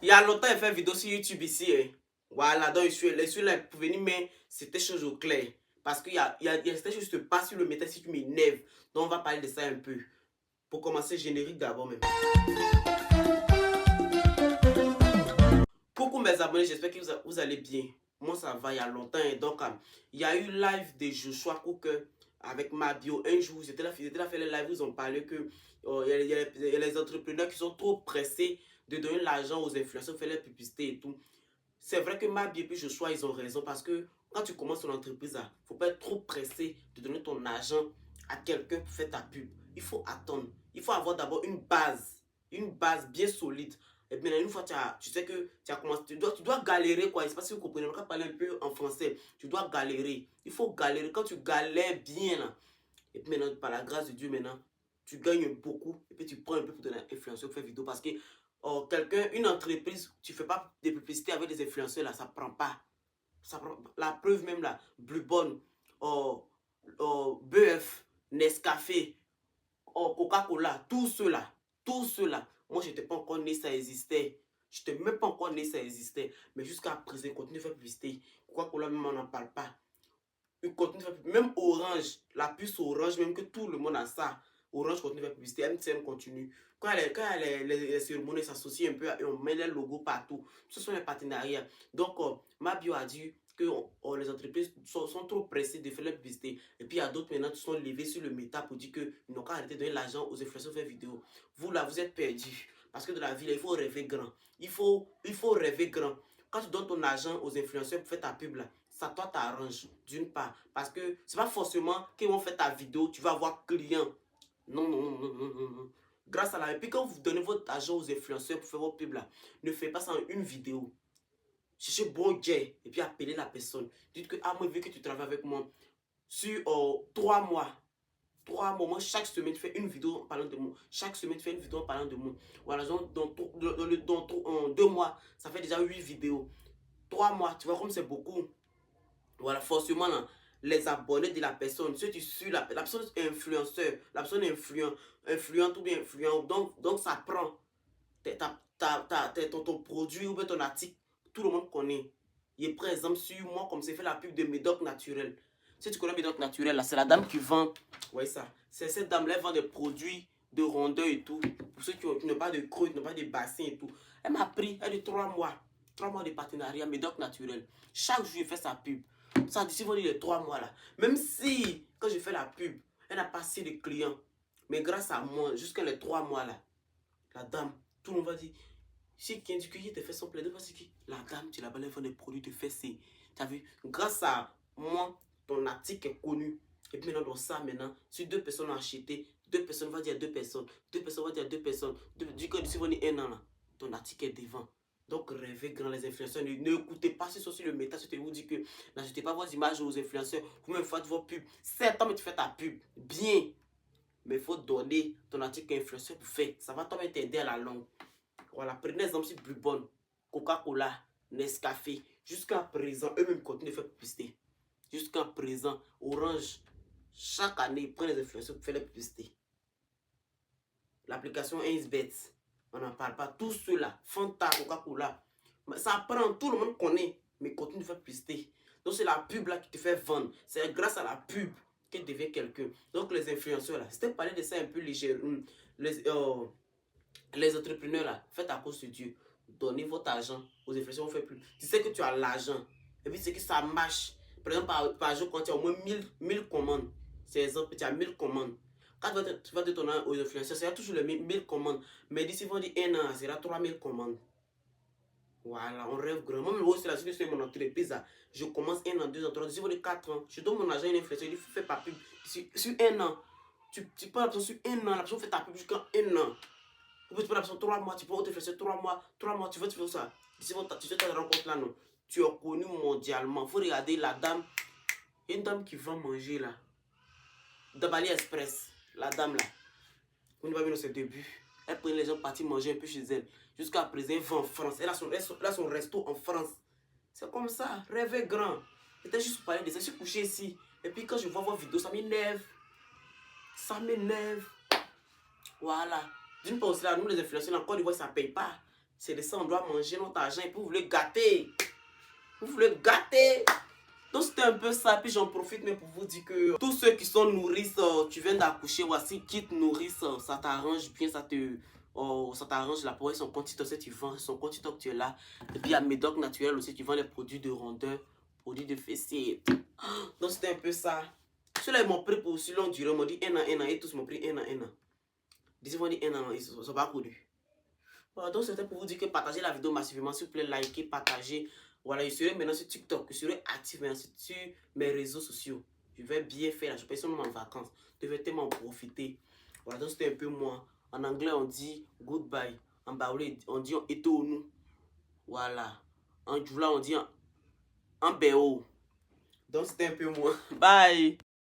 Il y a longtemps, elle fait une vidéo sur YouTube ici. Hein. Voilà, donc je suis là pour venir mettre cette chose au clair. Parce qu'il y a cette chose qui se passe sur le métal si tu m'énerves. Donc on va parler de ça un peu. Pour commencer, générique d'abord même. Coucou mes abonnés, j'espère que vous allez bien. Moi ça va, il y a longtemps. Et donc, il y a eu live de Joshua Cook avec Mabio. Un jour, j'étais là faire le live, ils ont parlé que il y a les entrepreneurs qui sont trop pressés de donner l'argent aux influenceurs, faire les publicités et tout. C'est vrai que Mabio et puis Joshua, ils ont raison parce que quand tu commences ton entreprise, il ne faut pas être trop pressé de donner ton argent à quelqu'un pour faire ta pub. Il faut attendre. Il faut avoir d'abord une base bien solide. Et maintenant, une fois tu sais que tu as commencé, tu dois galérer quoi. Je ne sais pas si vous comprenez, on va parler un peu en français. Tu dois galérer. Il faut galérer. Quand tu galères bien, là, et puis maintenant, par la grâce de Dieu, maintenant, tu gagnes beaucoup. Et puis tu prends un peu pour ton influenceur pour faire vidéo. Parce que une entreprise, tu ne fais pas de publicité avec des influenceurs, là, ça ne prend pas. Ça prend, la preuve même, là, Blue Bond, BF, Nescafé, Coca-Cola, tout cela, moi je n'étais pas encore né, ça existait. Je n'étais même pas encore né, ça existait. Mais jusqu'à présent, ils continuent de faire publicité. Coca-Cola, même on n'en parle pas. Ils continuent de faire publicité. Même Orange, la puce Orange, même que tout le monde a ça. Orange continue de faire publicité, MTN continue. Quand les cérémonies s'associent un peu, et on met les logos partout. Ce sont les partenariats. Donc, Mabio a dit que les entreprises sont trop pressées de faire la publicité. Et puis, il y a d'autres maintenant qui sont levés sur le méta pour dire qu'ils n'ont qu'à arrêter de donner l'argent aux influenceurs faire vidéo. Vous, là, vous êtes perdus. Parce que dans la vie, là, il faut rêver grand. Il faut rêver grand. Quand tu donnes ton argent aux influenceurs pour faire ta pub, là, ça toi t'arrange d'une part. Parce que c'est pas forcément qu'ils vont faire ta vidéo, tu vas avoir client. Non, non, non, non, non, non. Grâce à la... Et puis quand vous donnez votre argent aux influenceurs pour faire vos pubs là, ne faites pas ça en une vidéo. Cherchez bon Dieu et puis appelez la personne. Dites que, ah, moi, vu que tu travailles avec moi sur 3 mois. 3 mois, moi, chaque semaine, tu fais une vidéo en parlant de moi. Chaque semaine, tu fais une vidéo en parlant de moi. Voilà, dans 2 mois, ça fait déjà 8 vidéos. 3 mois, tu vois comme c'est beaucoup. Voilà, forcément, là, les abonnés de la personne, ceux qui suivent la personne influenceur, la personne influente ou bien influent, donc ça prend ton produit ou bien ton article, tout le monde connaît. Et par exemple, sur moi, comme c'est fait la pub de Médoc Naturel. Si tu connais Médoc Naturel, là, c'est la dame qui vend, ouais, ça. C'est cette dame-là, elle vend des produits de rondeur et tout. Pour ceux qui n'ont pas de creux, qui n'ont pas de bassin et tout. Elle m'a pris, elle a 3 mois. 3 mois de partenariat, Médoc Naturel. Chaque jour, elle fait sa pub. Ça, d'ici, vont dire les 3 mois là. Même si, quand je fais la pub, elle n'a pas assez de clients. Mais grâce à moi, jusqu'à les 3 mois là, la dame, tout le monde va dire, si quelqu'un dit qu'il te fait son plaisir, c'est qui? La dame, tu l'as pas vendre des produits de fessé. Tu as vu? Grâce à moi, ton article est connu. Et puis maintenant, dans ça, maintenant, si 2 personnes ont acheté, 2 personnes vont dire à 2 personnes, 2 personnes vont dire à 2 personnes. Du coup, d'ici, un an là, ton article est devant. Donc, rêvez grand les influenceurs. N'écoutez pas ceux sur le méta. Je vous dis que n'achetez pas vos images aux influenceurs. Vous-même faites vos pubs. Certes, mais tu fais ta pub. Bien. Mais il faut donner ton article à influenceur pour faire. Ça va t'aider à la longue. Voilà, prenez exemple si Blue Bond, Coca-Cola, Nescafé. Jusqu'à présent, eux-mêmes continuent de faire publicité. Jusqu'à présent, Orange, chaque année, ils prennent les influenceurs pour faire la publicité. L'application 1xBet, on n'en parle pas. Tout cela, Fanta, Coca-Cola, ça prend, tout le monde connaît, mais continue de faire publicité. Donc c'est la pub là qui te fait vendre. C'est grâce à la pub qu'elle devient quelqu'un. Donc les influenceurs là, c'était parler de ça un peu léger. Les entrepreneurs là, faites à cause de Dieu. Donnez votre argent aux influenceurs, on fait plus. Tu sais que tu as l'argent. Et puis c'est que ça marche. Par exemple, par jour, quand tu as au moins 1000 commandes, c'est exemple, tu as 1000 commandes. Quand tu vas te donner aux influenceurs, c'est toujours les 1000 commandes. Mais d'ici, vont dire 1 an, c'est 3000 commandes. Voilà, on rêve grand. Moi, aussi, là, c'est mon entreprise. Là. Je commence 1 an, 2 ans, 3 ans, d'ici, 4 ans. Je donne mon argent à une influenceur, il fait pas pub. Sur 1 an. Tu prends la personne sur 1 an, la personne fait ta pub jusqu'à 1 an. Tu peux la personne 3 mois, tu peux te faire 3 mois, tu veux ça. D'ici, tu fais ta rencontre là, non. Tu es connu mondialement. Il faut regarder la dame. Une dame qui va manger là. Dabali Express, la dame là. On ne va pas dans ses débuts. Elle prenait les gens partir manger un peu chez elle. Jusqu'à présent, elle va en France. Elle a son resto en France. C'est comme ça, rêver grand. J'étais juste pour parler de ça. Je suis couché ici. Et puis quand je vois vos vidéos, ça m'énerve. Ça m'énerve. Voilà. D'une part aussi là, nous les influenceurs, en Côte d'Ivoire, ça ne paye pas. C'est de ça, on doit manger notre argent et puis vous voulez gâter. Vous voulez gâter. Donc c'était un peu ça, puis j'en profite même pour vous dire que tous ceux qui sont nourrices, tu viens d'accoucher, voici, quitte nourrice, ça t'arrange bien, ça t'arrange la peau, son compte TikTok, tu vends, son compte TikTok, tu es là. Et puis il y a Médoc Naturel aussi, tu vends les produits de rondeur, produits de fessier. Donc c'était un peu ça. Ceux-là, ils m'ont pris pour aussi longue durée, ils m'ont dit un an, et tous m'ont pris un an. Ils m'ont dit un an, ils ne sont pas connus. Voilà, donc c'était pour vous dire que partagez la vidéo massivement, s'il vous plaît, likez, partagez. Voilà, je serai maintenant sur TikTok, je serai actif maintenant sur mes réseaux sociaux. Je vais bien faire, je suis en vacances. Je vais tellement profiter. Voilà, donc c'était un peu moi. En anglais, on dit goodbye. En baoulé, on dit on est au nous. Voilà. En djoula, on dit en béo. Donc c'était un peu moi. Bye.